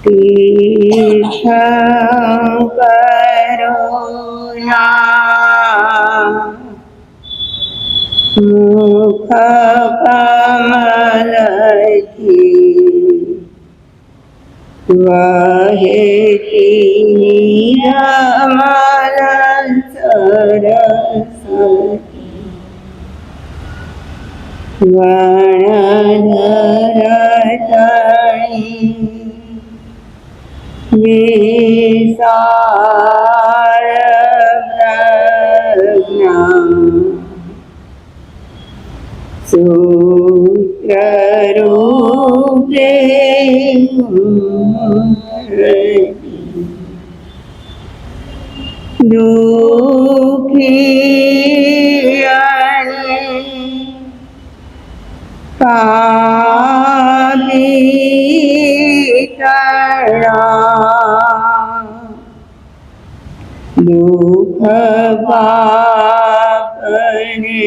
કરુણા મુખ કમલથી વહેતી નિરમલ સરસ્વતી વર્ણધરતણી વિશાળ પ્રજ્ઞા સૂત્રરૂપે દુઃખી દુઃખ પાપને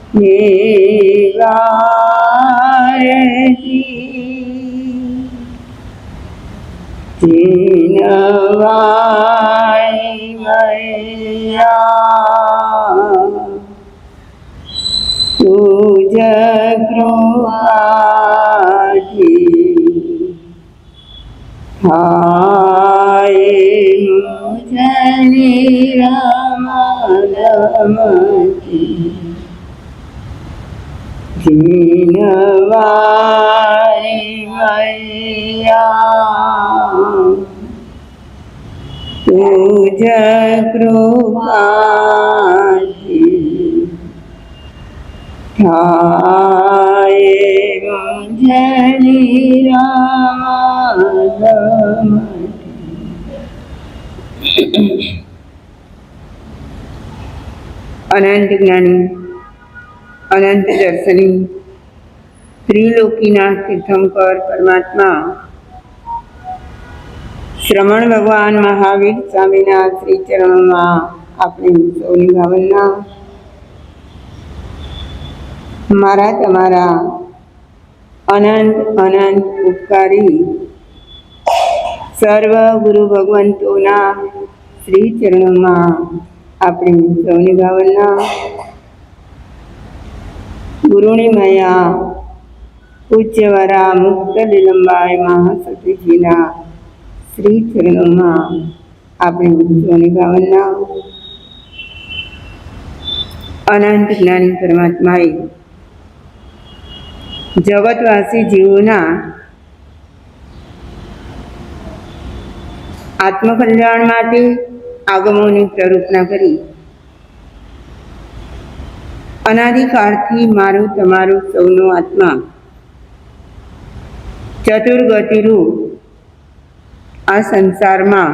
નિવારતી જીનવાઈ મૈયા તુજ કૃપાથી થાય મુજની રમણમતી જીનવાઈ મૈયા તુજ કૃપાથી થાય મુજની રમણમતી। અનંત જ્ઞાની અનંત દર્શની ત્રિલોકીના તીર્થંકર પરમાત્મા શ્રમણ ભગવાન મહાવીર સ્વામીના શ્રી ચરણોમાં આપણી સૌની ભાવના મારા તમારા અનંત અનંત ઉપકારી સર્વ ગુરુ ભગવંતોના શ્રી ચરણોમાં આપણી સૌની ભાવના ગુરુની મયા પૂજ્યવરા મુક્ત લીલંબાઈ મહાસતીજીના શ્રી ચરણોમાં આપણી સૌની ભાવના અનંત જ્ઞાની પરમાત્માએ જગતવાસી જીવોના આત્મકલ્યાણ માટે આગમોની પ્રરૂપના કરી અનાદિકાળથી મારો તમારો સૌનો આત્મા ચતુર્ગતિરૂપ આ સંસારમાં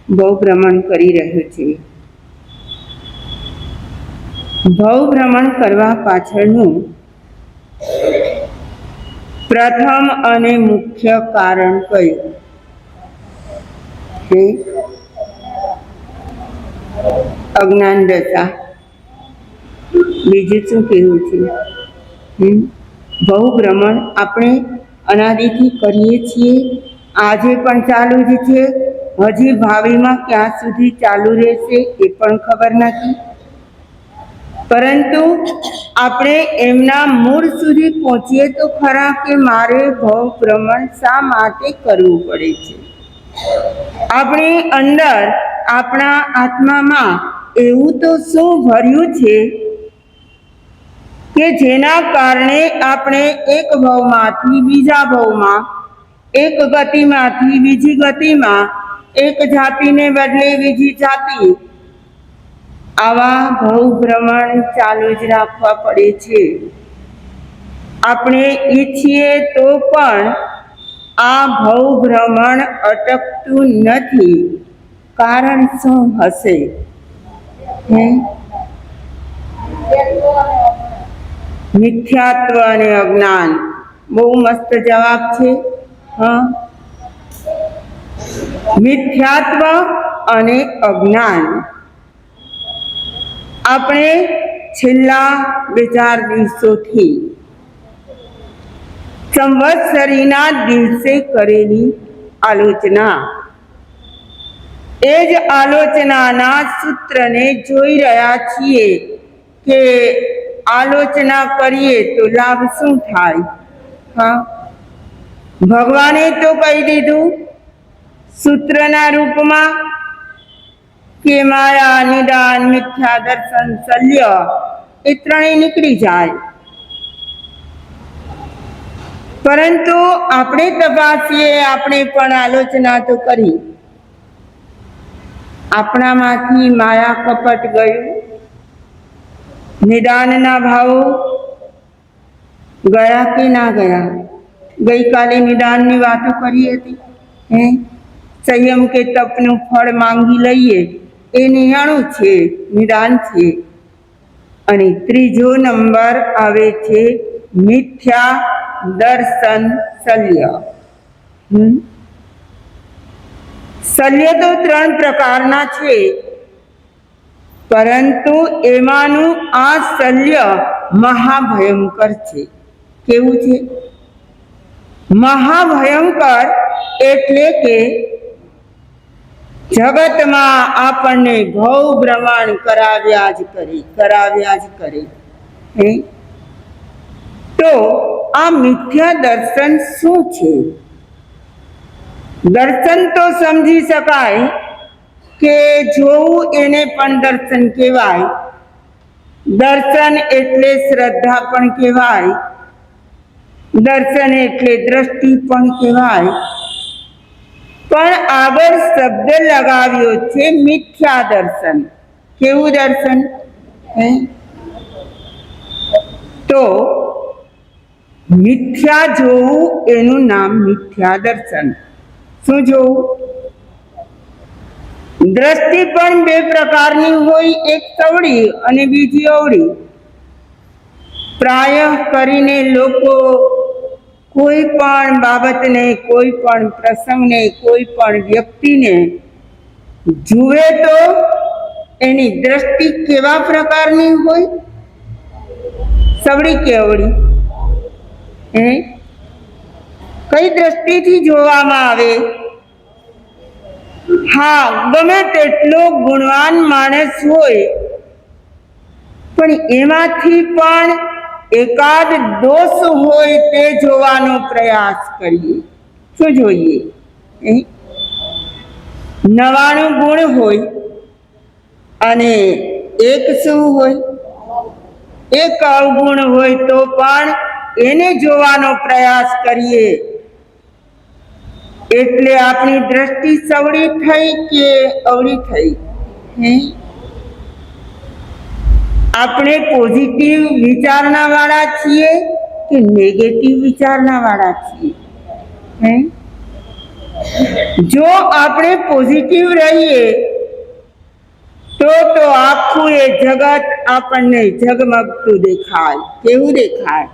ભવભ્રમણ કરી રહ્યો છે। ભવભ્રમણ કરવા પાછળનું પ્રથમ અને મુખ્ય કારણ કયું છે? અજ્ઞાન દશા। બીજું શું કહેવું છે? ભવભ્રમણ આપણે અનાદિથી કરીએ છીએ, આજે પણ ચાલુ જ છે, હજી ભાવિમાં ક્યાં સુધી ચાલુ રહેશે એ પણ ખબર નથી, પરંતુ આપણે એમના મૂળ સુધી પહોંચીએ તો ખરા કે મારે ભવભ્રમણ શા માટે કરવું પડે છે। આપણી અંદર આપણા આત્મામાં એવું તો શું ભર્યું છે કે જેના કારણે આપણે એક ભવમાંથી બીજા ભવમાં, એક ગતિમાંથી બીજી ગતિમાં, એક જાતિને બદલે બીજી જાતિ, આવા ભવભ્રમણ ચાલુ જ રાખવા પડે છે। આપણે ઈચ્છીએ તો પણ આ ભવભ્રમણ અટકતું નથી। કારણ શું હશે? મિથ્યાત્વ અને અજ્ઞાન। બહુ મસ્ત જવાબ છે। મિથ્યાત્વ અને અજ્ઞાન। આપણે છેલ્લા 2-4 દિવસોથી સંવત્સરીના દિવસે કરેલી આલોચના. એ જ આલોચનાના સૂત્રને જોઈ રહ્યા છીએ કે આલોચના કરીએ તો લાભ શું થાય. હા, ભગવાને તો કહી દીધું સૂત્રના રૂપમાં કે માયા, નિદાન, મિથ્યા દર્શન, શલ્ય એ ત્રણેય નીકળી જાય. પરંતુ આપણે તપાસીએ, આપણે પણ આલોચના તો કરી, આપણામાંથી માયા કપટ ગયું, નિદાનના ભાવો ગયા કે ના ગયા. ગઈકાલે નિદાનની વાતો કરી હતી. સંયમ કે તપનું ફળ માંગી લઈએ એ 99 છે, નિદાન છે. અને ત્રીજો નંબર આવે છે મિથ્યા દર્શન શલ્ય. શલ્ય તો 3 પ્રકારના છે, પરંતુ એમાંનું આ શલ્ય મહાભયંકર છે. કેવું છે? મહાભયંકર એટલે કે જગતમાં આપણને ભવ ભ્રમણ કરાવ્યા જ કરે. તો આ મિથ્યા દર્શન શું છે? દર્શન તો સમજી શકાય કે જોવું એને પણ દર્શન કહેવાય. દર્શન એટલે શ્રદ્ધા પણ કહેવાય. દર્શન એટલે દ્રષ્ટિ પણ કહેવાય. પણ આગળ શબ્દ લગાવ્યો છે મિથ્યા દર્શન. કેવું દર્શન? તો મિથ્યા જોવું એનું નામ મિથ્યા દર્શન. શું જોવું? દ્રષ્ટિ પણ 2 પ્રકારની હોય, એક સવડી અને બીજી અવળી. પ્રાય કરીને લોકો કોઈ પણ બાબતને, કોઈ પણ પ્રસંગને, કોઈ પણ વ્યક્તિને જુએ તો એની દ્રષ્ટિ કેવા પ્રકારની હોય? સવડી કે અવળી? કઈ દ્રષ્ટિથી જોવામાં આવે? હા, ગમે તેટલો ગુણવાન માણસ હોય પણ એમાંથી પણ એકાદ દોષ હોય તે જોવાનો પ્રયાસ કરીએ. શું જોઈએ? 99 ગુણ હોય અને એક શું હોય? એક અવગુણ હોય તો પણ એને જોવાનો પ્રયાસ કરીએ. એટલે આપણી દ્રષ્ટિ સવડી થઈ કે અવળી થઈ? આપણે પોઝિટિવ વિચારના વાળા છીએ કે નેગેટિવ વિચારના વાળા છીએ? જો આપણે પોઝિટિવ રહીએ તો આખું એ જગત આપણને ઝગમગતું દેખાય. કેવું દેખાય?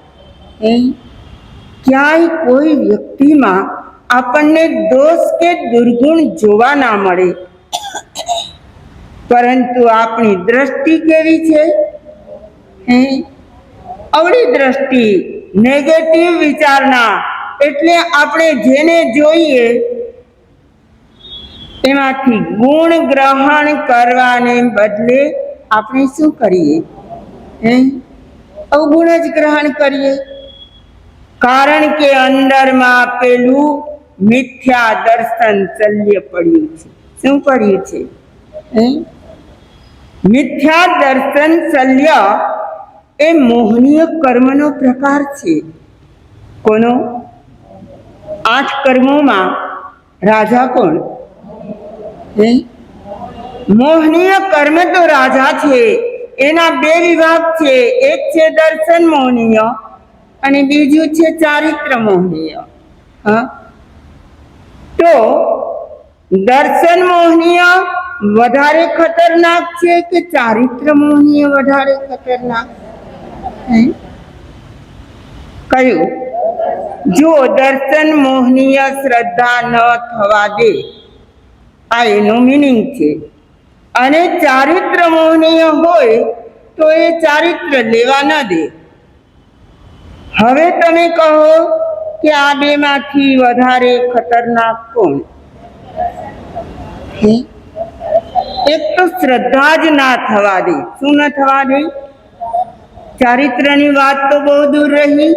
ક્યાંય કોઈ વ્યક્તિમાં આપણને દોષ કે દુર્ગુણ જોવા ના મળે. પરંતુ આપણી દ્રષ્ટિ કેવી છે? અવળી દ્રષ્ટિ, નેગેટિવ વિચારના. એટલે આપણે જેને જોઈએ એમાંથી ગુણ ગ્રહણ કરવાને બદલે આપણે શું કરીએ? અવગુણ જ ગ્રહણ કરીએ. કારણ કે અંદરમાં પેલું મિથ્યા દર્શન શલ્ય પડ્યું છે. શું પડ્યું છે? મિથ્યા દર્શન શલ્ય એ મોહનીય કર્મનો પ્રકાર છે. કોનો? 8 કર્મોમાં રાજા કોણ? મોહનીય કર્મ તો રાજા છે. એના 2 વિભાગ છે. એક છે દર્શન મોહનીય અને બીજું છે ચારિત્ર મોહનીય. તો દર્શન મોહનીય વધારે ખતરનાક છે કે ચારિત્ર મોહનીય વધારે ખતરનાક? કયું? જો દર્શન મોહનીય શ્રદ્ધા ન થવા દે, આ એનો મિનિંગ છે. અને ચારિત્ર મોહનીય હોય તો એ ચારિત્ર લેવા ન દે. હવે તમે કહો કે આ બેમાંથી વધારે ખતરનાક કોણ? એક તો શ્રદ્ધા જ ના થવા દે. શું ન થવા દે? ચારિત્રની વાત તો બહુ દૂર રહી,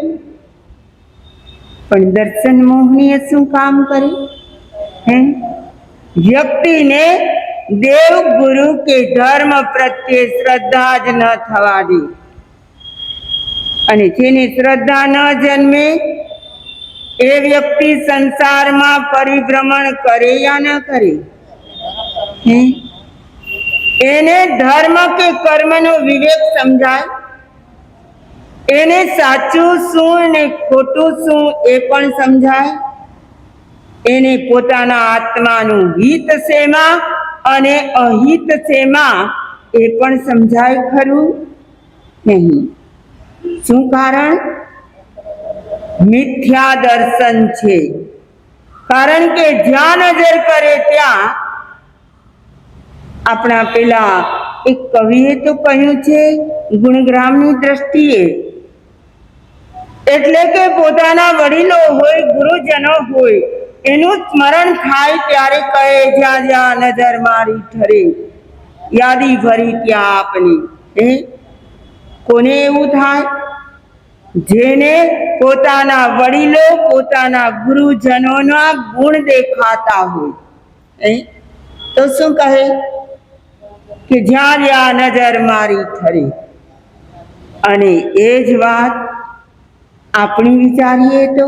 પણ દર્શન મોહનીએ શું કામ કર્યું? વ્યક્તિને દેવ ગુરુ કે ધર્મ પ્રત્યે શ્રદ્ધા જ ન થવા દે. અને જેની શ્રદ્ધા ન જન્મે એ વ્યક્તિ સંસારમાં પરિભ્રમણ કરે યા ન કરે? એને ધર્મ કે કર્મનો વિવેક સમજાય? એને સાચું શું ને ખોટું શું એ પણ સમજાય? એને પોતાના આત્માનું હિત શેમાં અને અહિત શેમાં એ પણ સમજાય ખરું? નહીં. શું કારણ? મિથ્યા દર્શન છે. કારણ કે જ્યાં નજર કરે ત્યાં, આપણા પેલા એક કવિએ તો કહ્યું છે ગુણગ્રામની દ્રષ્ટિએ, એટલે કે પોતાના વડીલો હોય, ગુરુજનો હોય, એનું સ્મરણ થાય ત્યારે કહે જ્યાં જ્યાં નજર મારી ઠરે, યાદી ભરી ત્યાં આપની. કોને એવું થાય? જેને પોતાના વડીલો, પોતાના ગુરુજનોના ગુણ દેખાતા હોય, તો શું કહે? કે જ્યાં જ્યાં નજર મારી ઠરે. અને એ જ વાત આપણી વિચારીએ તો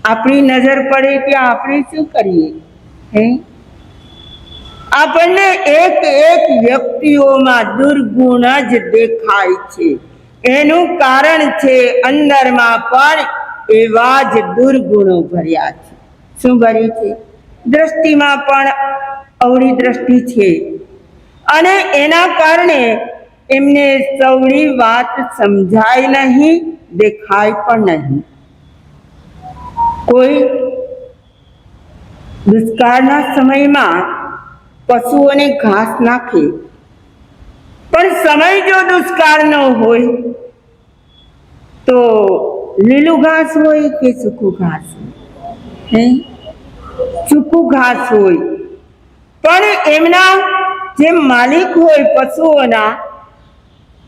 આપણી નજર પડે ત્યાં આપણે શું કરીએ? આપણને એક એક વ્યક્તિઓમાં દુર્ગુણ જ દેખાય છે. એનું કારણ છે અંદરમાં પણ એવા જ દુર્ગુણો ભર્યા છે. શું ભર્યું છે? દ્રષ્ટિમાં પણ અવળી દ્રષ્ટિ છે, અને એના કારણે એમને સવળી વાત સમજાય નહીં, દેખાય પણ નહીં. કોઈ દુષ્કાળના સમયમાં પશુઓને ઘાસ નાખે, પણ સમય જો દુષ્કાળનો હોય તો લીલું ઘાસ હોય કે સૂકું ઘાસ હોય? સૂકું ઘાસ હોય. પણ એમના જે માલિક હોય પશુઓના,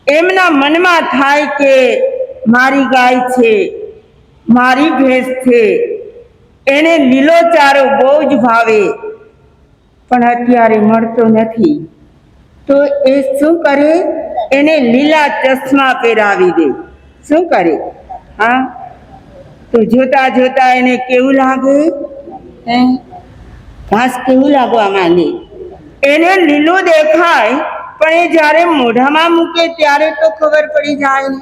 એમના મનમાં થાય કે મારી ગાય છે, મારી ભેંસ છે, એને લીલો ચારો બહુ જ ભાવે, પણ અત્યારે મળતો નથી, તો એ શું કરે? એને લીલા ચશ્મા પહેરાવી દે. શું કરે? હા, તો જોતા જોતા એને કેવું લાગે? ઘાસ કેવું લાગવા માંડે? એને લીલું દેખાય, પણ એ જ્યારે મોઢામાં મૂકે ત્યારે તો ખબર પડી જાય ને.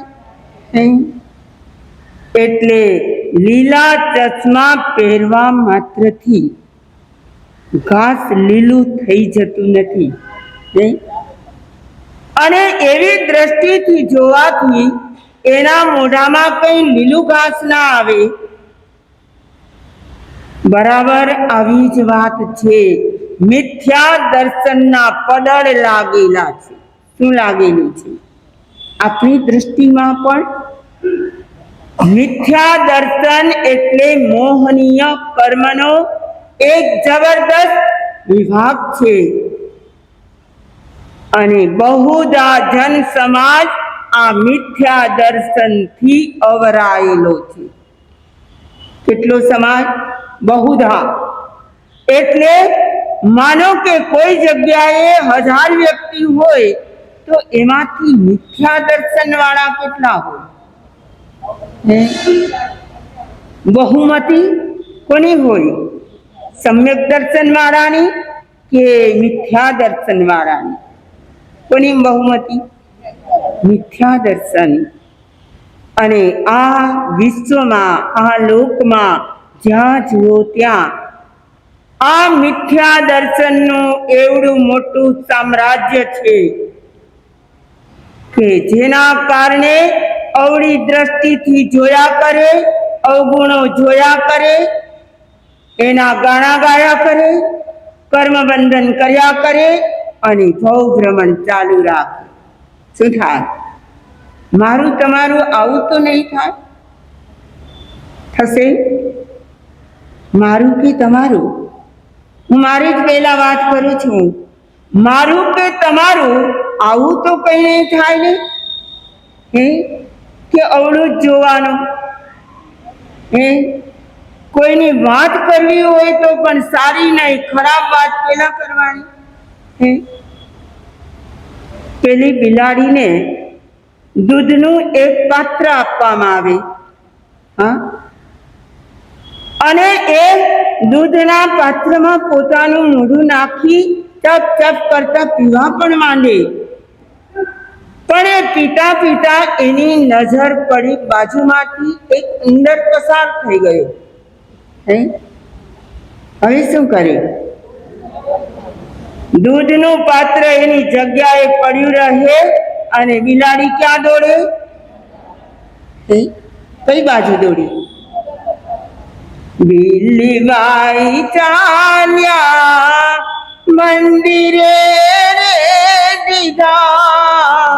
એટલે લીલા ચશ્મા પહેરવા માત્રથી ઘાસ લીલું થઈ જતું નથી. અને એવી દ્રષ્ટિથી જોવાથી એના મોઢામાં કઈ લીલું ઘાસ ના આવે. બરાબર આવી જ વાત છે. મિથ્યા દર્શનના પડળ લાગેલા છે. શું લાગેલું છે? આપણી દૃષ્ટિમાં પણ મિથ્યા દર્શન એટલે મોહનીય કર્મનો એક જબરદસ્ત વિભાગ છે. અને બહુધા જન સમાજ આ મિથ્યા દર્શનથી અવરાયેલો છે. કેટલો સમાજ? બહુધા. એટલે માનો કે કોઈ જગ્યાએ 1000 વ્યક્તિ હોય તો એમાંથી મિથ્યા દર્શન વાળા કેટલા હોય? બહુમતી કોની હોય? સમ્યક દર્શન વાળાની કે મિથ્યા દર્શન વાળાની? કોની બહુમતી? મિથ્યા દર્શન. અને આ વિશ્વમાં, આ લોકમાં જ્યાં જુઓ ત્યાં આ મિથ્યા દર્શનનું એવડું મોટું સામ્રાજ્ય છે કે જેના કારણે અવળી દ્રષ્ટિથી જોયા કરે, અવગુણો જોયા કરે, એના ગાણા ગાયા કરે, કર્મબંધન કર્યા કરે અને ભવભ્રમણ ચાલુ રાખે. શું થાય? મારું તમારું આવું તો નહીં થાય? થશે? મારું કે તમારું? હું મારી જ પહેલા વાત કરું છું. મારું કે તમારું આવું તો કઈ નહીં થાય ને. હે કે અવળું જ જોવાનું? હે કોઈની વાત કરવી હોય તો પણ સારી નહીં, ખરાબ વાત પેલા કરવાની. હે પેલી બિલાડીને દૂધનું એક પાત્ર આપવામાં આવે, હા, અને એ દૂધના પાત્રમાં પોતાનું મોઢું નાખી ચપ ચપ કરતા પીવા પણ માંડે. પણ એ પીતા પીતા એની નજર પડી બાજુમાંથી એક ઉંદર પસાર થઈ ગયો. હવે શું કરે? દૂધનું પાત્ર એની જગ્યાએ પડ્યું રહે અને બિલાડી ક્યાં દોડે? કઈ બાજુ દોડી? બિલ્લીબાઈ ચાલ્યા મંદિરે રે દીધા,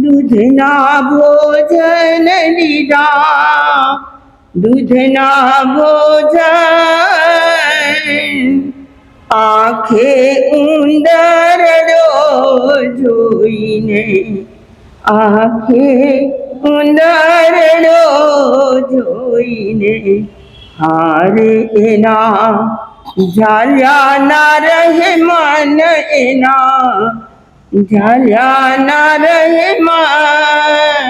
દૂધના ભોજન લીધા, દૂધના ભોજન. આંખે ઉંદરડો જોઈને, આંખે ઉંદરડો જોઈને, હારે એના ઝાલ્યા ના રહે મન, એના ઝાલ્યા ના રહે મન.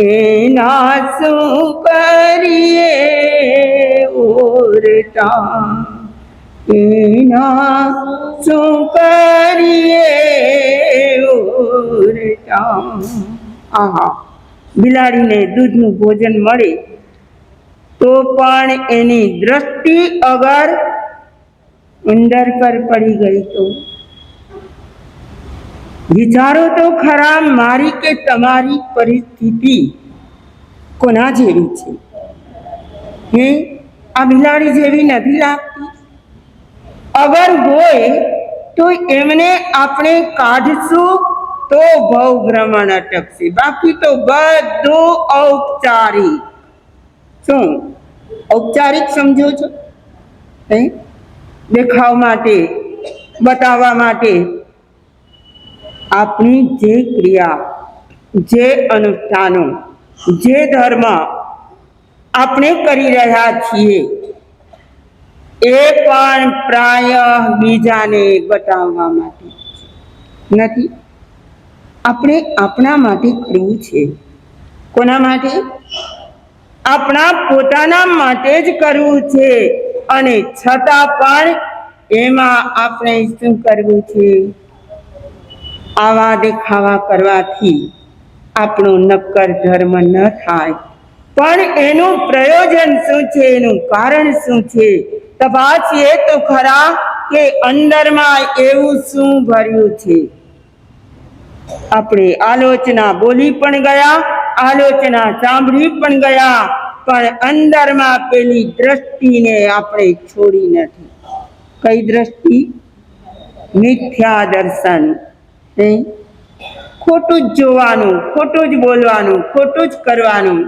એના શું કરીએ ઓરતા, એના શું કરીએ ઓરતા. આહા, બિલાડીને દૂધનું ભોજન મળે તો પણ એની દ્રષ્ટિ અગર ઉંદર પર પડી ગઈ તો વિચારો તો ખરા, મારી કે તમારી પરિસ્થિતિ કોના જેવી છે? હે આ બિલાડી જેવી નથી લાગતી? અગર હોય તો એમને આપણે કાઢશું તો ભવ ભ્રમણ અટકશે, બાકી તો બધું ઔપચારિક. શું ઔપચારિક સમજો છો? દેખાવ માટે, બતાવવા માટે આપણી જે ક્રિયા, જે અનુષ્ઠાનો, જે ધર્મ આપણે કરી રહ્યા છીએ એ પણ પ્રાય બીજાને બતાવવા માટે નથી. આપણે આપણા માટે કરવું છે. કોના માટે? આપણા પોતાના માટે જ કરવું છે. અને છતાં પણ એમાં આપણે શું કરવું છે? આવા દેખાવા કરવાથી આપણો નક્કર ધર્મ ન થાય. પણ એનું પ્રયોજન શું છે? એનું કારણ શું છે? તપાસીએ તો ખરા કે અંદરમાં એવું શું ભર્યું છે. આપણે આલોચના બોલી પણ ગયા, આલોચના સાંભળી પણ ગયા, પણ અંદરમાં પેલી દ્રષ્ટિને આપણે છોડી નથી. કઈ દ્રષ્ટિ? મિથ્યા દર્શન. ખોટું જ જોવાનું, ખોટું જ બોલવાનું, ખોટું જ કરવાનું.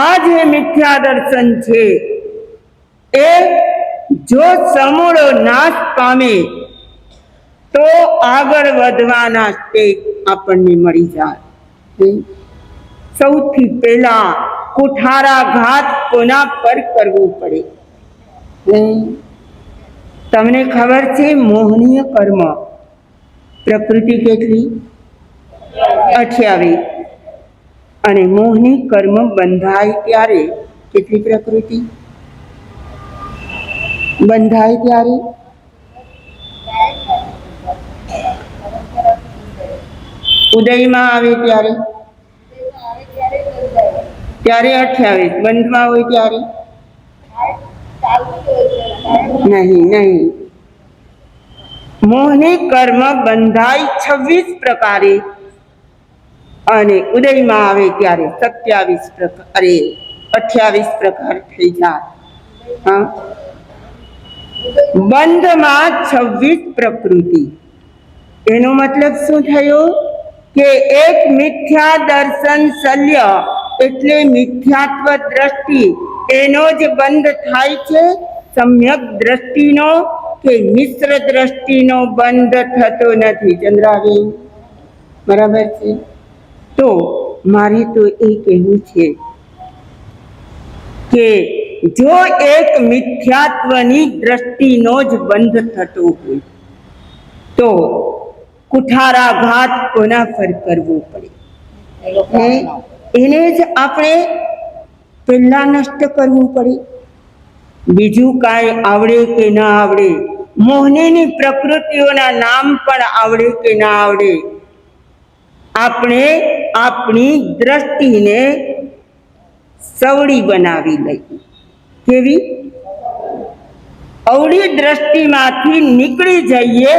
આ જે મિથ્યા દર્શન છે એ જો સમૂળો નાશ પામે તો આગળ વધવાના સ્ટેપ આપણને મળી જાય. સૌથી પહેલા કુઠારાઘાત કોના પર કરવો પડે? તમને ખબર છે મોહનીય કર્મ પ્રકૃતિ કેટલી? 28. અને મોહની કર્મ બંધાય ત્યારે કેટલી પ્રકૃતિ બંધાય? ત્યારે ઉદયમાં આવે ત્યારે, ત્યારે 28. બંધમાં હોય ત્યારે નહીં, નહીં. મોહની કર્મ બંધાય 26 પ્રકારે અને ઉદયમાં આવે ત્યારે 27 પ્રકાર, 28 પ્રકાર થઈ જાય. હા, બંધમાં 26 પ્રકૃતિ. એનો મતલબ શું થયો? કે એક મિથ્યા દર્શન શલ્ય એટલે મિથ્યાત્વ દ્રષ્ટિ એનો જ બંધ થાય છે, સમ્યક દ્રષ્ટિનો કે મિશ્ર દ્રષ્ટિનો બંધ થતો નથી. ચંદ્રાબેન, બરાબર છે? તો મારે તો એ કહેવું છે કે જો એક મિથ્યાત્વની દ્રષ્ટિનો જ બંધ થતો હોય તો કુઠારાઘાત કોના પર કરવો પડે? એને જ આપણે પહેલા નષ્ટ કરવું પડે. બીજું કાંઈ આવડે કે ના આવડે, મોહનીની પ્રકૃતિઓના નામ પણ આવડે કે ના આવડે, આપણે આપણી દ્રષ્ટિને સવળી બનાવી લઈએ. કેવી? અવળી દ્રષ્ટિમાંથી નીકળી જઈએ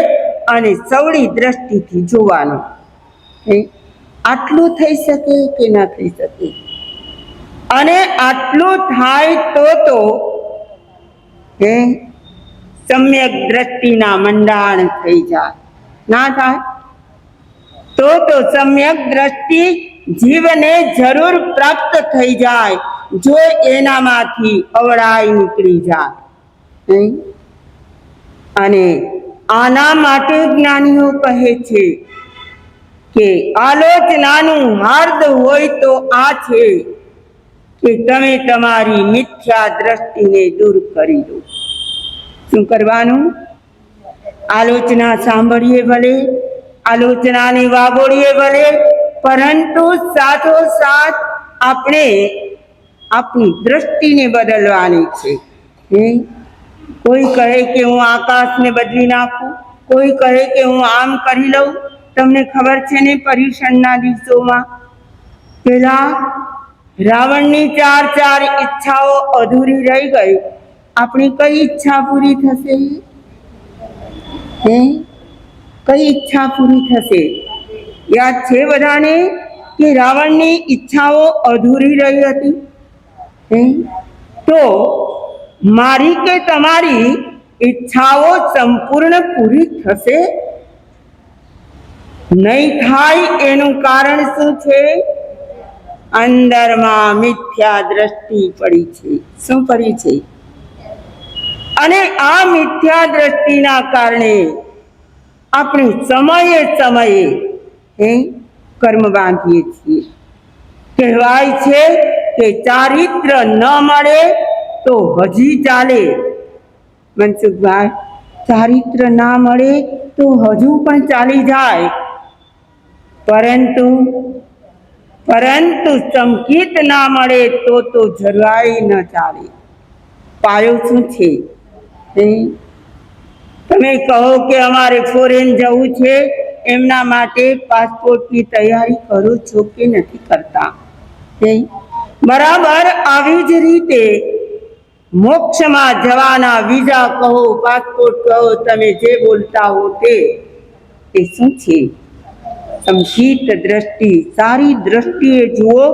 અને સવળી દ્રષ્ટિથી જોવાનું. આટલું થઈ શકે કે ના થઈ શકે? અને આટલું થાય તો સમ્યક દ્રષ્ટિના મંડાણ થઈ જાય. ના થાય તો સમ્યક દ્રષ્ટિ જીવને જરૂર પ્રાપ્ત થઈ જાય જો એનામાંથી અવળાઈ નીકળી જાય. અને આના માટે જ્ઞાનીઓ કહે છે કે આલોચનાનું હાર્દ હોય તો આ છે કે તમે તમારી મિથ્યા દ્રષ્ટિને દૂર કરી દો. શું કરવાનું? આલોચના સાંભળીએ ભલે, આલોચનાને વાગોળીએ ભલે, પરંતુ સાથોસાથ આપણે આપણી દ્રષ્ટિને બદલવાની છે. કોઈ કહે કે હું આકાશને બદલી નાખું, કોઈ કહે કે હું આમ કરી લઉં. તમને ખબર છે ને, પર્યુષણના દિવસોમાં પેલા રાવણની ચાર ઈચ્છાઓ અધૂરી રહી ગઈ. આપણી કઈ ઈચ્છા પૂરી થશે? કઈ ઈચ્છા પૂરી થશે? યાદ છે બધાને કે રાવણની ઈચ્છાઓ અધૂરી રહી હતી? તો મારી કે તમારી ઈચ્છાઓ સંપૂર્ણ પૂરી થશે? નહીં થાય. એનું કારણ શું છે? અંદરમાં મિથ્યા દ્રષ્ટિ પડી છે. શું પડી છે? અને આ મિથ્યા દ્રષ્ટિના કારણે આપણે સમયે સમયે કર્મ બાંધીએ છીએ. કહેવાય છે કે ચારિત્ર ન મળે તો હજી ચાલે. મનસુખભાઈ, ચારિત્ર ના મળે તો હજુ પણ ચાલી જાય, પરંતુ સંકેત ના મળે તો જરાય ન ચાલે. પાયો શું છે? તમે કહો કે અમારે ફોરેન જવું છે, એમના માટે પાસપોર્ટની તૈયારી કરો છો કે નથી કરતા? બરાબર આવી જ રીતે મોક્ષમાં જવાના વિઝા કહો, પાસપોર્ટ કહો, તમે જે બોલતા હો તે શું છે? સંકિત દ્રષ્ટિ. સારી દ્રષ્ટિએ જુઓ.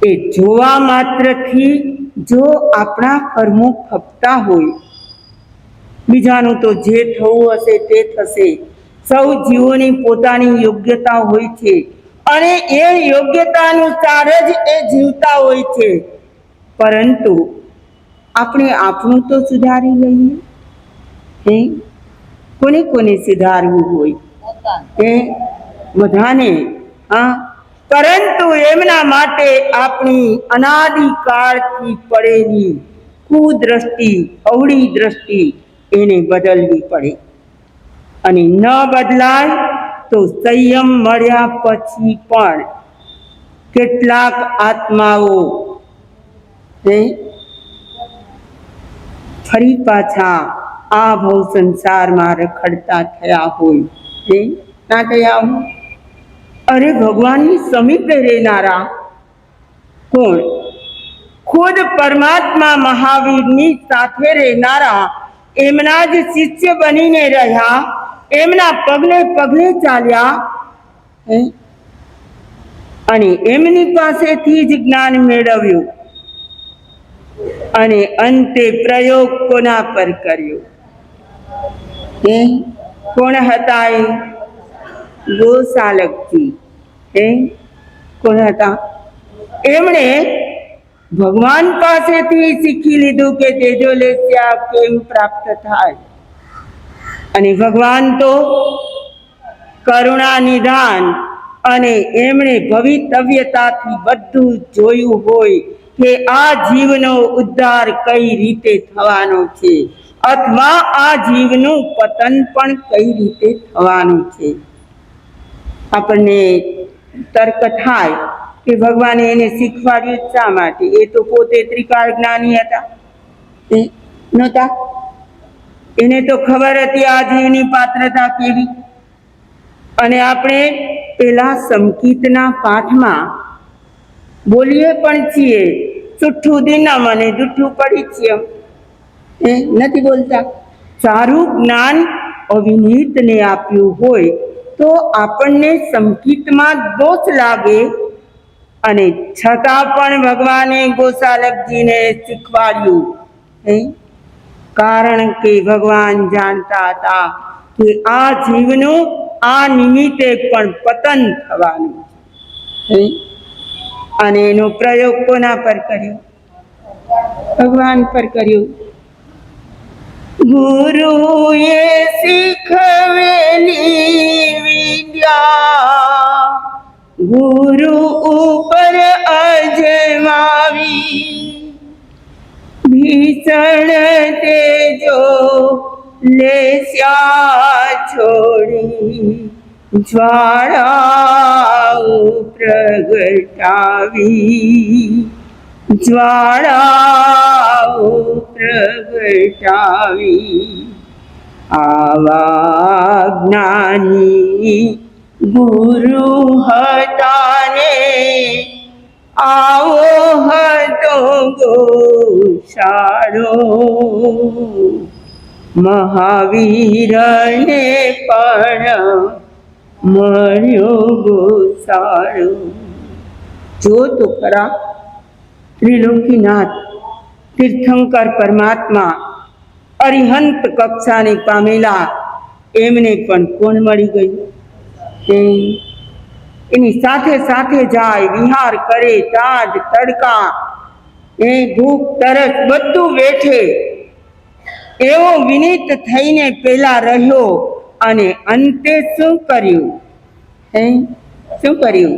એ જોવા માત્રથી જો આપણા કર્મો ખપતા હોય, બીજાનું તો જે થવું હશે તે થશે. સૌ જીવોની પોતાની યોગ્યતા હોય છે અને એ યોગ્યતા અનુસાર જ એ જીવતા હોય છે. પરંતુ આપણે આપણું તો સુધારી લઈએ. કોને કોને સુધારવું હોય? બધાને. પરંતુ એમના માટે આપણી અનાદિકાળથી પડેલી કુદ્રષ્ટિ, અવળી દ્રષ્ટિ એને બદલવી પડે. અને ન બદલાય તો સંયમ મળ્યા પછી પણ કેટલાક આત્માઓ ફરી પાછા આ ભવ સંસારમાં રખડતા થયા હોય. ના થયા હોય? અરે ભગવાનની સમીપે રહેનારા કોણ? ખુદ પરમાત્મા મહાવીરની સાથે રહેનારા એમના જ શિષ્ય બનીને રહ્યા, એમના પગલે પગલે ચાલ્યા અને એમની પાસેથી જ જ્ઞાન મેળવ્યું. અને અંતે પ્રયોગ કોના પર કર્યો? કોણ હતા એ? ગોસાલકજી. કોણ હતા? એમણે ભગવાન પાસેથી શીખી લીધું કે તેજોલેસ્યા કેમ પ્રાપ્ત થાય. અને ભગવાન તો કરુણા નિધાન, અને એમણે ભવિતવ્યતાથી બધું જોયું હોય કે આ જીવનો ઉદ્ધાર કઈ રીતે થવાનો છે, અથવા આ જીવનું પતન પણ કઈ રીતે થવાનું છે. આપણને તર્ક થાય કે ભગવાને એને શીખવાડ્યું શા માટે? એ તો પોતે ત્રિકાળ જ્ઞાની હતા, એ નહોતા? એને તો ખબર હતી આ જીવની પાત્રતા કેવી. અને આપણે પેલા સંકિતના પાઠમાં બોલીએ પણ છીએ, ચુઠ્ઠું દિનમ અને જુઠ્ઠું પડી છીએ, એ નથી બોલતા. સારું જ્ઞાન અવિનીતને આપ્યું હોય તો આપણને સંકિતમાં દોષ લાગે, અને છતાં પણ ભગવાને ગોસાલકજીને શીખવાડ્યું, કારણ કે ભગવાન જાણતા હતા કે આ જીવનું આ નિમિત્તે પણ પતન થવાનું છે. અને એનો પ્રયોગ કોના પર કર્યો? ભગવાન પર કર્યો. ગુરુએ શીખવેલી વિદ્યા ગુરુ ઉપર અજમાવી, ભીષણ તેજો લેસ્યા છોડી, જ્વાળાઓ પ્રગટાવી, જ્વાળાઓ પ્રગટાવી. આવા જ્ઞાની ગુરુ હતા ને આવો હતો ગોસાળો, મહાવીરને પણ મળ્યો ગોસાળો. જો તો ખરા, ત્રિલોકીનાથ તીર્થંકર પરમાત્મા અરિહંત કક્ષાને પામેલા એમને પણ કોણ મળી ગયું? એની સાથે સાથે જાય, વિહાર કરે, તાજ તડકા, ભૂખ તરસ બધું વેઠે, એવો વિનીત થઈને પેલા રહ્યો. અને અંતે શું કર્યું? શું કર્યું?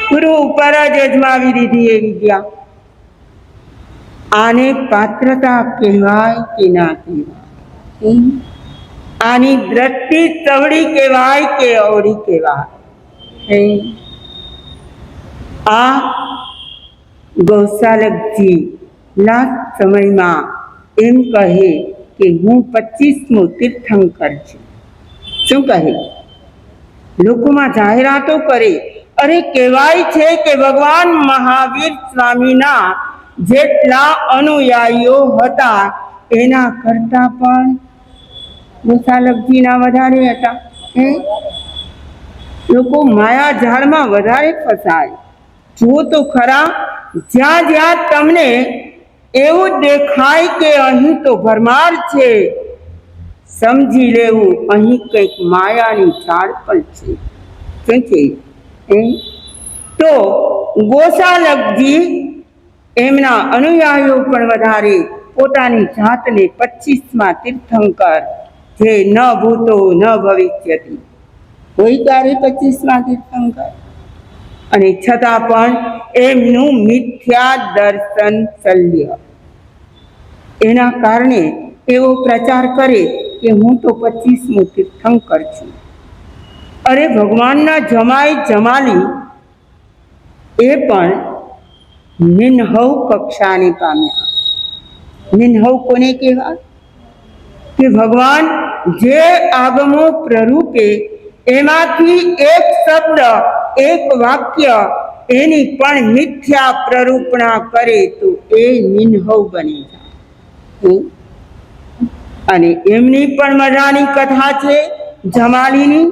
ગુરુ ઉપર જ અજમાવી દીધી એ વિદ્યા. આને પાત્રતા કહેવાય કે ના કહેવાય? આની દ્રષ્ટિ ચવડી કહેવાય કે અવળી કહેવાય? આ ગૌસાલકજી લાસ્ટ સમયમાં એમ કહે કે હું 25મું તીર્થંકર છું. શું કહે? લોકોમાં જાહેરાતો કરે. અરે કહેવાય છે કે ભગવાન મહાવીર સ્વામીના જેટલા અનુયાયીઓ હતા એના કરતા પણ ગોસાલકજીના વધારે હતા. લોકો માયા જાળમાં વધારે ફસાય. જુઓ તો ખરા, જ્યાં જ્યાં તમને એવું દેખાય કે અહીં તો ભરમાર છે, સમજી લેવું અહીં કંઈક માયાની ઝાડ પણ છે. શું છે? તો ગોસાલકજી એમના અનુયાયીઓ પણ વધારે, પોતાની જાતને 25મા તીર્થંકર, જે ન ભૂતો ન ભવિષ્યતિ, કોઈ ક્યારે 25મા તીર્થંકર, અને છતાં પણ એમનું મિથ્યા દર્શન શલ્ય. એના કારણે એવો પ્રચાર કરે કે હું તો 25મું તીર્થંકર છું. અરે ભગવાનના જમાઈ જમાલી એ પણ નિન્હવ કક્ષાને પામ્યા. નિન્હવ કોને કહેવાય? કે ભગવાન જે આગમો પ્રરૂપે એમાંથી એક શબ્દ, એક વાક્ય એની પણ મિથ્યા પ્રરૂપણા કરે તો એ નિન્હવ બની જાય. અને એમની પણ મજાની કથા છે જમાલીની.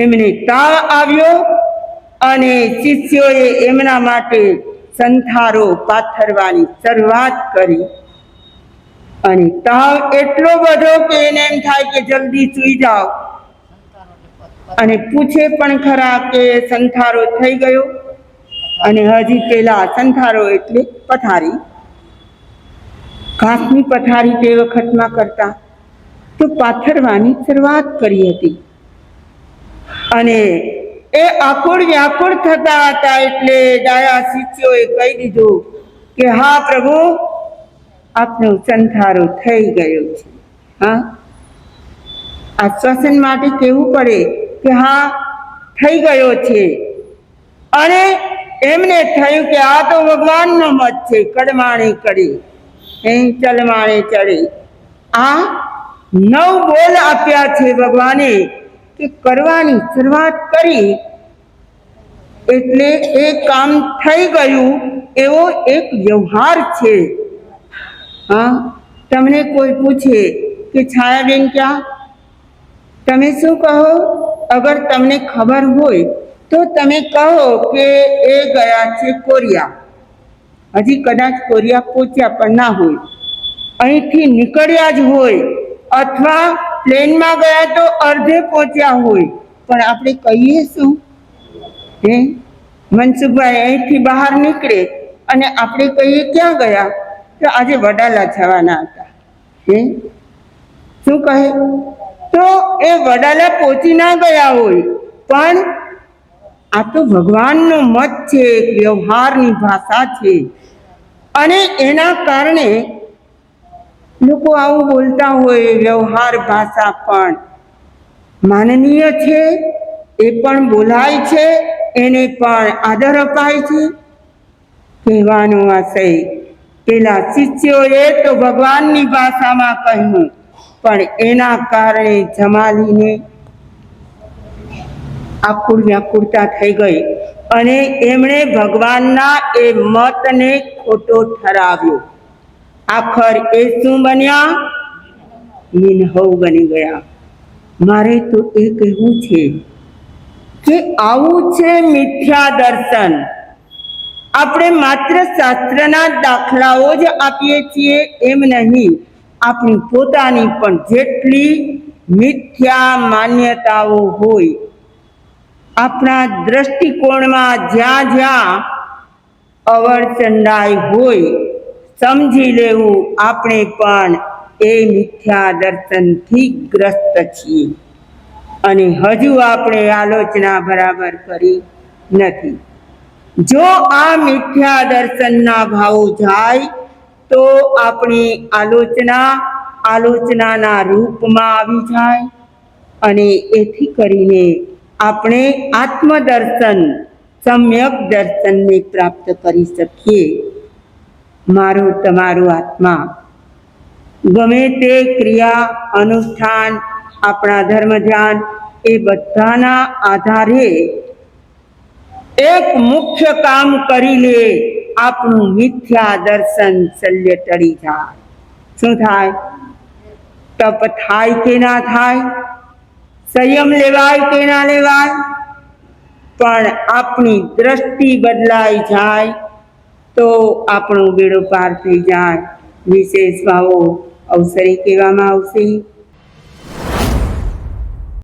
એમને તાવ આવ્યો અને શિષ્યોએ એમના માટે સંથારો પાથરવાની શરૂઆત કરી. અને તાવ એટલો બધો કે એને એમ થાય કે જલ્દી સૂઈ જાઓ. અને પૂછે પણ ખરા કે સંથારો થઈ ગયો? અને હજી પેલા સંથારો એટલે પથારી, ઘાસની પથારી તે વખતમાં કરતા, તો પાથરવાની શરૂઆત કરી હતી. અને એ આકુળ વ્યાકુળ થતા હતા એટલે ડાયા શિષ્યોએ કહી દીધું કે હા પ્રભુ, આપનો સંથારો થઈ ગયો છે. હા, આશ્વાસન માટે કહેવું પડે કે હા થઈ ગયો છે. અને એમને થયું કે આ તો ભગવાનનો મત છે, કડમાણે કડે ચલમાણે ચડે. આ 9 બોલ આપ્યા છે ભગવાને કે કરવાની શરૂઆત કરી એટલે એ કામ થઈ ગયું, એવો એક વ્યવહાર છે. હા, તમને કોઈ પૂછે કે છાયાબેન ક્યાં, તમે શું કહો? અગર તમને ખબર હોય તો તમે કહો કે એ ગયા છે કોરિયા. હજી કદાચ કોરિયા પહોંચ્યા પણ ના હોય, અહીંથી નીકળ્યા જ હોય, અથવા પ્લેનમાં ગયા તો અડધે પહોંચ્યા હોય, પણ આપણે કહીએ શું? હે મનસુખભાઈ અહીંથી બહાર નીકળે અને આપણે કહીએ ક્યાં ગયા? તો આજે વડાલા જવાના હતા. હે શું કહે? તો એ વડાલા પહોંચી ના ગયા હોય, પણ આ તો ભગવાનનો મત છે, વ્યવહારની ભાષા છે. અને એના કારણે લોકો આવું બોલતા હોય, વ્યવહાર ભાષા પણ માનનીય છે, એ પણ બોલાય છે, એને પણ આદર અપાય છે. કહેવાનો આશય, પેલા શિષ્યોએ તો ભગવાનની ભાષામાં કહ્યું, પણ એના કારણે જમાલીને આકુળ વ્યાકુળતા થઈ ગઈ અને એમણે ભગવાનના એ મતને ખોટો ઠરાવ્યો. આખર એ શું બન્યા? નિનહવ બની ગયા. મારે તો એ કહેવું છે કે આવું છે મિથ્યા દર્શન. આપણે માત્ર શાસ્ત્રના દાખલાઓ જ આપીએ છીએ એમ નહીં, આપણી પોતાની પણ જેટલી મિથ્યા માન્યતાઓ હોય, આપણા દ્રષ્ટિકોણમાં જ્યાં જ્યાં અવળચંડાઈ હોય, સમજી લેવું આપણે પણ એ મિથ્યા દર્શનથી ગ્રસ્ત છીએ અને હજુ આપણે આલોચના બરાબર કરી નથી. જો આ મિથ્યા દર્શનના ભાવો જાય તો આપણી આલોચનાના રૂપમાં આવી જાય અને એથી કરીને આપણે આત્મદર્શન, સમ્યક દર્શનને પ્રાપ્ત કરી શકીએ. મારો તમારો આત્મા ગમે તે ક્રિયા અનુષ્ઠાન, આપણા ધર્મ ધ્યાન, એ બધાના આધારે એક મુખ્ય કામ કરી લે, આપણું મિથ્યા દર્શન શલ્ય ટળી જાય. શું થાય? તપ થાય કે ના થાય? સંયમ લેવાય કે ના લેવાય? પણ આપણી દ્રષ્ટિ બદલાઈ જાય તો આપણો બેડો પાર થઈ જાય. વિશેષ ભાવો અવસરે કહેવામાં આવશે.